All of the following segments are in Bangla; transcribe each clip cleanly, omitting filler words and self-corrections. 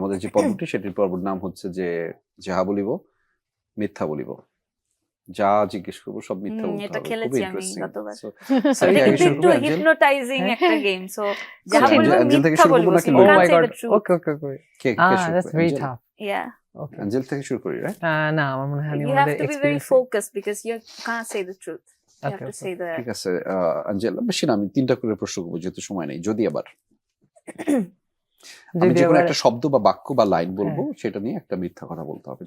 আমাদের যে পর্বটি সেটির পর্বর নাম হচ্ছে যে যাহা বলিব মিথ্যা বলিব, যা জিজ্ঞেস করবো সব মিথ্যা বলতে এটা হবে। খেলেছি খুবই আমি ইন্টারেস্টিং। গতবার। সাকি এটা আগে কিন্তু শুরু একটু করবে অ্যাঞ্জেল? হিপনোটাইজিং একটা গেম, সো যাহা আচ্ছা, বলবো অ্যাঞ্জেল থেকে মিথ্যা শুরু করবো বলবো, নাকি so you Luipa? Oh can't my say god. the truth. Okay, okay, okay. কে শুরু That's করবে? very Angel? tough. Yeah, Okay. Angel থেকে শুরু করি, রাইট? না আমার মনে হয় আমি you have আমাদের to be very experience focused because you can't say the truth. You have Okay, to okay. say the ঠিক আছে অ্যাঞ্জেল, বেশি না, আমি 3টা করে প্রশ্ন করবো যেহেতু সময় নেই। যদি আবার আমি যদি যে কোনো আবার একটা শব্দ বা বাক্য বা লাইন বলবো সেটা নিয়ে একটা মিথ্যা কথা বলতে হবে।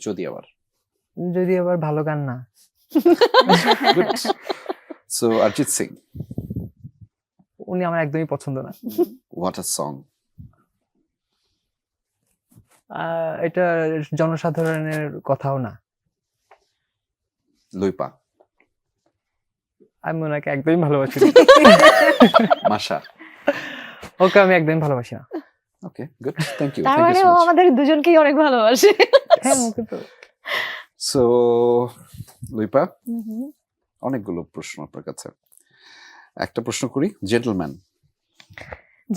যদি আবার ভালো গান না, গুড। সো অরিজিৎ সিং, উনি আমার একদমই পছন্দ না। What a song. এটা জনসাধারণের কথাও না। লুইপা, আমি ওনাকে একদমই ভালোবাসি না। মাশা। ওকে আমি একদমই ভালোবাসি না। ওকে, গুড, থ্যাংক ইউ, তার থ্যাংক মানে ইউ সো ও মাচ। আমাদের দুজনকেই অনেক ভালোবাসে। হ্যাঁ ওকে তো সো লুইপা, হুম। অনেকগুলো প্রশ্ন আপনার কাছে। একটা প্রশ্ন করি, জেন্টলম্যান।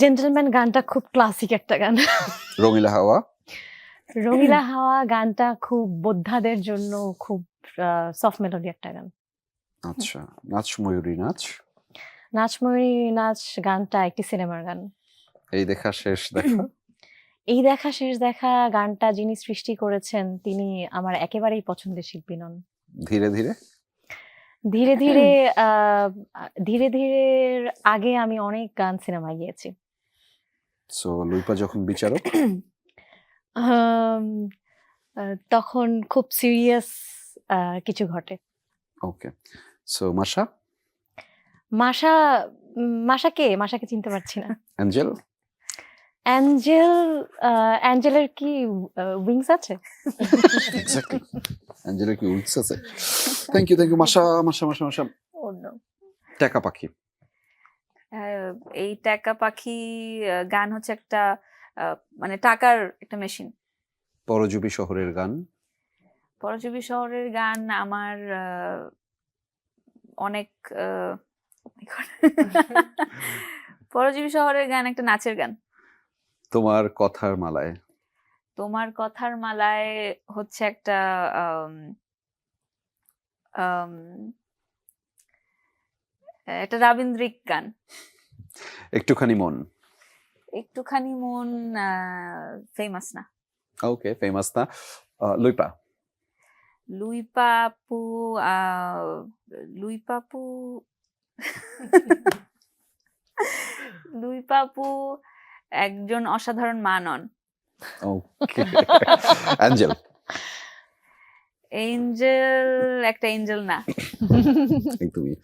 জেন্টলম্যান গানটা খুব ক্লাসিক একটা গান। রঙিলা হাওয়া। রঙিলা হাওয়া গানটা খুব বোদ্ধাদের জন্য খুব সফট মেলোডি একটা গান। আচ্ছা, নাচ ময়ূরী নাচ। নাচময়ূরী নাচ গানটা একটি সিনেমার গান। এই দেখা শেষ দেখা। এই দেখা শেষ দেখা গানটা যিনি সৃষ্টি করেছেন তিনি আমার একেবারেই পছন্দের শিল্পী নন। ধীরে ধীরে। ধীরে ধীরে ধীরে ধীরে আগে আমি অনেক গান সিনেমায় গিয়েছি। সো লুইপা যখন বিচারক। আম, তখন খুব সিরিয়াস কিছু ঘটে। ওকে, সো মাশা। মাশাকে চিনতে পারছি না। অ্যাঞ্জেল। অ্যাঞ্জেলের কি উইংস আছে? এক্স্যাক্টলি, অ্যাঞ্জেলের কি উইংস আছে? থ্যাংক ইউ মাশা মাশা মাশা মাশা। Oh no. টাকা পাখি। এই টাকা পাখি গান হচ্ছে একটা মানে টাকার একটা মেশিন। পরজীবী শহরের গান। পরজীবী শহরের গান আমার অনেক পরজীবী শহরের গান একটা নাচের গান। তোমার কথার মালায়। তোমার কথার মালায় হচ্ছে একটা একটা রাবীন্দ্রিক গান। একটুখানি মন। একটুখানি মন ফেমাস না। ওকে, ফেমাস না। লুইপা। লুইপাপু লুইপাপু লুইপাপু একজন অসাধারণ মা নন। ওকে, অ্যাঞ্জেল। এঞ্জেল একটা এঞ্জেল না। একদমই।